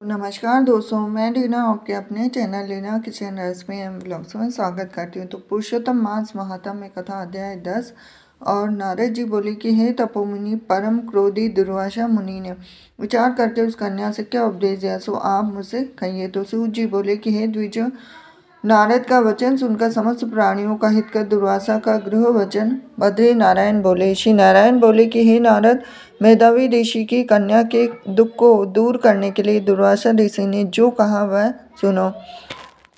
नमस्कार दोस्तों, मैं रीना आपके अपने channel Reena kitchen recipe and blogs में स्वागत करती हूँ। तो पुरुषोत्तम मास महात्म्य कथा अध्याय 10। और नारद जी बोले कि हे तपोमुनि, परम क्रोधी दुर्वासा मुनि ने विचार करके उस कन्या से क्या उपदेश दिया, सो आप मुझसे कहिए। तो सूत जी बोले कि हे द्विज, नारद का वचन सुनकर समस्त प्राणियों का हित कर दुर्वासा का गृह वचन बद्री नारायण बोले। श्री नारायण बोले कि हे नारद, मेधावी ऋषि की कन्या के दुख को दूर करने के लिए दुर्वासा ऋषि ने जो कहा वह सुनो।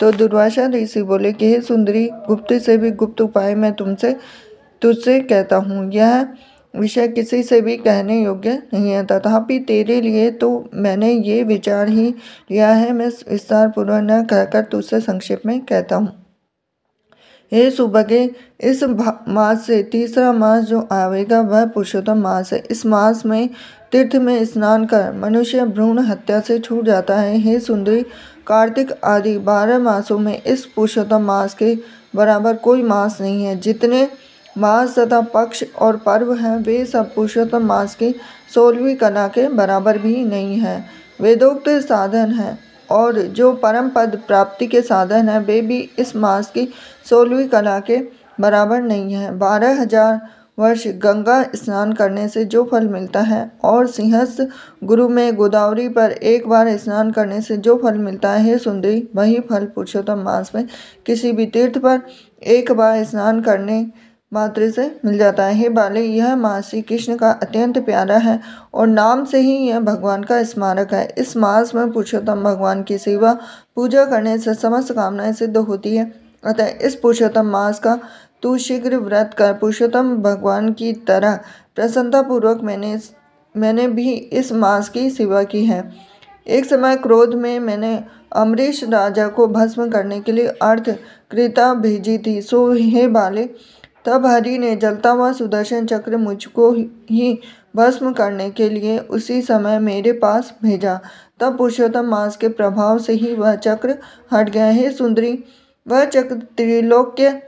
तो दुर्वासा ऋषि बोले कि हे सुंदरी, गुप्त से भी गुप्त उपाय मैं तुझसे कहता हूँ। यह विषय किसी से भी कहने योग्य नहीं है, तथापि तेरे लिए तो मैंने ये विचार ही लिया है। मैं विस्तार पूर्वक न कहकर तुझसे संक्षेप में कहता हूँ। हे सुभगे, इस मास से तीसरा मास जो आवेगा वह पुरुषोत्तम मास है। इस मास में तीर्थ में स्नान कर मनुष्य भ्रूण हत्या से छूट जाता है। हे सुंदरी, कार्तिक आदि 12 मासों में इस पुरुषोत्तम मास के बराबर कोई मास नहीं है। जितने मास तथा पक्ष और पर्व हैं वे सब पुरुषोत्तम मास की 16वीं कला के बराबर भी नहीं है। वेदोक्त साधन है और जो परम पद प्राप्ति के साधन है वे भी इस मास की 16वीं कला के बराबर नहीं है। 12,000 वर्ष गंगा स्नान करने से जो फल मिलता है और सिंहस्थ गुरु में गोदावरी पर एक बार स्नान करने से जो फल मिलता है, हे सुंदरी, वही फल पुरुषोत्तम मास में किसी भी तीर्थ पर एक बार स्नान करने मात्र से मिल जाता है। हे बाले, यह मास श्री कृष्ण का अत्यंत प्यारा है और नाम से ही यह भगवान का स्मारक है। इस मास में पुरुषोत्तम भगवान की सेवा पूजा करने से समस्त कामनाएं सिद्ध होती है। अतः इस पुरुषोत्तम मास का तू शीघ्र व्रत कर पुरुषोत्तम भगवान की तरह प्रसन्नतापूर्वक मैंने भी इस मास की सेवा की है। एक समय क्रोध में मैंने अम्बरीश राजा को भस्म करने के लिए अर्थ कृता भेजी थी। सो हे बाले, तब हरि ने जलता हुआ सुदर्शन चक्र मुझको ही भस्म करने के लिए उसी समय मेरे पास भेजा। तब पुरुषोत्तम मास के प्रभाव से ही वह चक्र हट गया। हे सुंदरी, वह चक्र त्रिलोक्य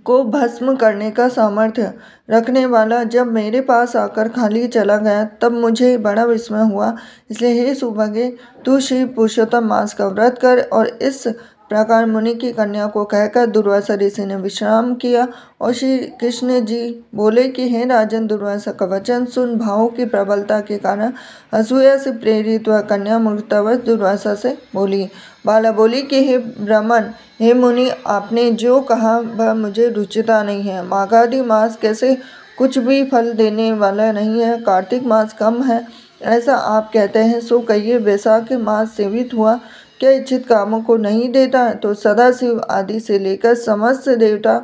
को भस्म करने का सामर्थ्य रखने वाला जब मेरे पास आकर खाली चला गया तब मुझे बड़ा विस्मय हुआ। इसलिए हे सुभगे, तू श्री पुरुषोत्तम मास का व्रत कर। और इस प्रकार मुनि की कन्या को कहकर दुर्वासा ऋषि ने विश्राम किया। और श्री कृष्ण जी बोले कि हे राजन, दुर्वासा का वचन सुन। भावों की प्रबलता के कारण असूया से प्रेरित वह कन्या मूर्खतावश दुर्वासा से बोली। बाला बोली कि हे ब्राह्मण, हे मुनि, आपने जो कहा वह मुझे रुचिता नहीं है। माघादि मास कैसे कुछ भी फल देने वाला नहीं है, कार्तिक मास कम है ऐसा आप कहते हैं, सो कहिए वैशाख मास सेवित हुआ क्या इच्छित कामों को नहीं देता? तो सदाशिव आदि से लेकर समस्त देवता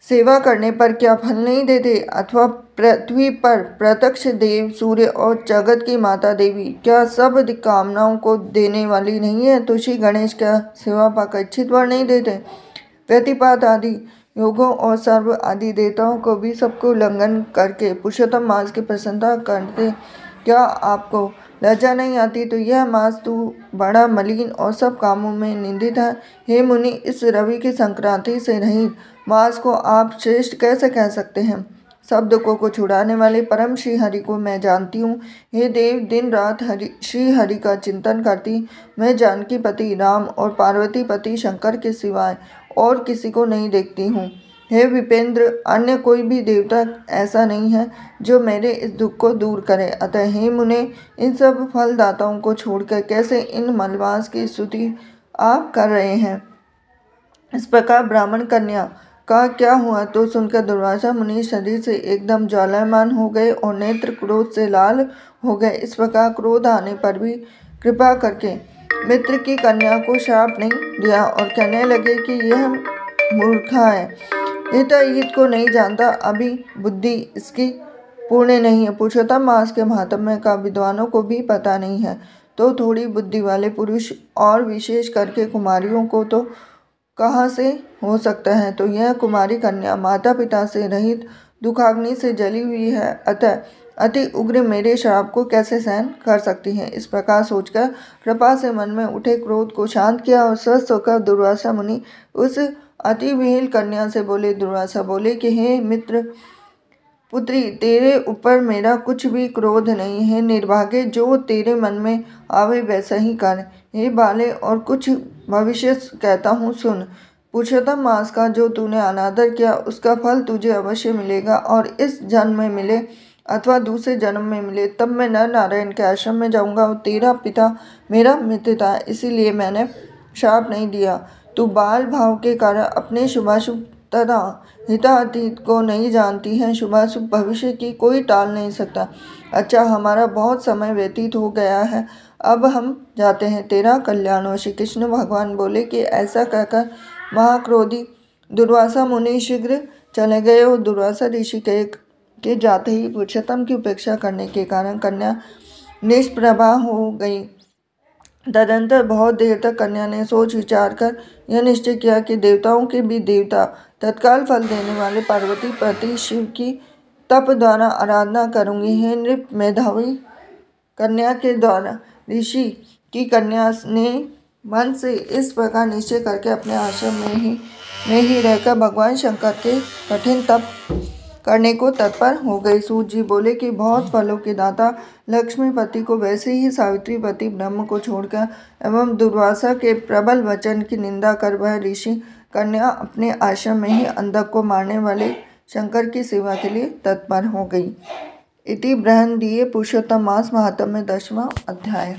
सेवा करने पर क्या फल नहीं देते? अथवा पृथ्वी पर प्रत्यक्ष देव सूर्य और जगत की माता देवी क्या सब कामनाओं को देने वाली नहीं है? तो श्री गणेश क्या सेवा पाकर इच्छित वर नहीं देते? व्यतिपात आदि योगों और सर्व आदि देवताओं को भी सबको उल्लंघन करके पुरुषोत्तम मास की प्रसन्नता करते क्या आपको लज्जा नहीं आती? तो यह मास तू बड़ा मलिन और सब कामों में निंदित है। हे मुनि, इस रवि की संक्रांति से रहित मास को आप श्रेष्ठ कैसे कह सकते हैं? सब दुखों को छुड़ाने वाले परम श्री हरि को मैं जानती हूँ। हे देव, दिन रात श्री हरि का चिंतन करती मैं जानकी पति राम और पार्वती पति शंकर के सिवाय और किसी को नहीं देखती हूँ। हे विपेंद्र, अन्य कोई भी देवता ऐसा नहीं है जो मेरे इस दुख को दूर करे। अतः हे मुने, इन सब फलदाताओं को छोड़कर कैसे इन मलवास की स्तुति आप कर रहे हैं? इस प्रकार ब्राह्मण कन्या का क्या हुआ तो सुनकर दुर्वासा मुनि शरीर से एकदम ज्वालायमान हो गए और नेत्र क्रोध से लाल हो गए। इस प्रकार क्रोध आने पर भी कृपा करके मित्र की कन्या को श्राप नहीं दिया और कहने लगे कि यह मूर्खा है, हित को नहीं जानता, अभी बुद्धि इसकी पूर्ण नहीं है। पुरुषोत्तम मास के महात्म्य का विद्वानों को भी पता नहीं है, तो थोड़ी बुद्धि वाले पुरुष और विशेष करके कुमारियों को तो कहाँ से हो सकता है? तो यह कुमारी कन्या माता पिता से रहित दुखाग्नि से जली हुई है, अतः अति उग्र मेरे श्राप को कैसे सहन कर सकती है? इस प्रकार सोचकर कृपा से मन में उठे क्रोध को शांत किया और स्वस्थ होकर दुर्वासा मुनि उस अति विहीन कन्या से बोले। दुर्वासा बोले कि हे मित्र, पुत्री, तेरे ऊपर मेरा कुछ भी क्रोध नहीं है। निर्भाग्य, जो तेरे मन में आवे वैसा ही कर। हे बाले, और कुछ भविष्य कहता हूँ, सुन। पुरुषोत्तम मास का जो तूने अनादर किया उसका फल तुझे अवश्य मिलेगा, और इस जन्म में मिले अथवा दूसरे जन्म में मिले, तब मैं नर नारायण के आश्रम में जाऊंगा। और तेरा पिता मेरा मित्र था, इसीलिए मैंने श्राप नहीं दिया। तू बाल भाव के कारण अपने शुभाशुभ तथा हिताहित को नहीं जानती है। शुभाशुभ भविष्य की कोई टाल नहीं सकता। अच्छा, हमारा बहुत समय व्यतीत हो गया है, अब हम जाते हैं, तेरा कल्याण हो। श्री कृष्ण भगवान बोले कि ऐसा कहकर महाक्रोधी दुर्वासा मुनि शीघ्र चले गए। और दुर्वासा ऋषि के जाते ही पुरुषोत्तम की उपेक्षा करने के कारण कन्या निष्प्रभा हो गई। तदंतर बहुत देर तक कन्या ने सोच विचार कर यह निश्चय किया कि देवताओं के भी देवता तत्काल फल देने वाले पार्वती पति शिव की तप द्वारा आराधना करूंगी। हे नृप, मेधावी कन्या के द्वारा ऋषि की कन्या ने मन से इस प्रकार निश्चय करके अपने आश्रम में ही रहकर भगवान शंकर के कठिन तप करने को तत्पर हो गई। सूत जी बोले कि बहुत फलों के दाता लक्ष्मीपति को, वैसे ही सावित्रीपति ब्रह्म को छोड़कर एवं दुर्वासा के प्रबल वचन की निंदा कर वह ऋषि कन्या अपने आश्रम में ही अंधक को मारने वाले शंकर की सेवा के लिए तत्पर हो गई। इति बृहन्नदीये पुरुषोत्तम मास महात्म्य 10वां अध्याय।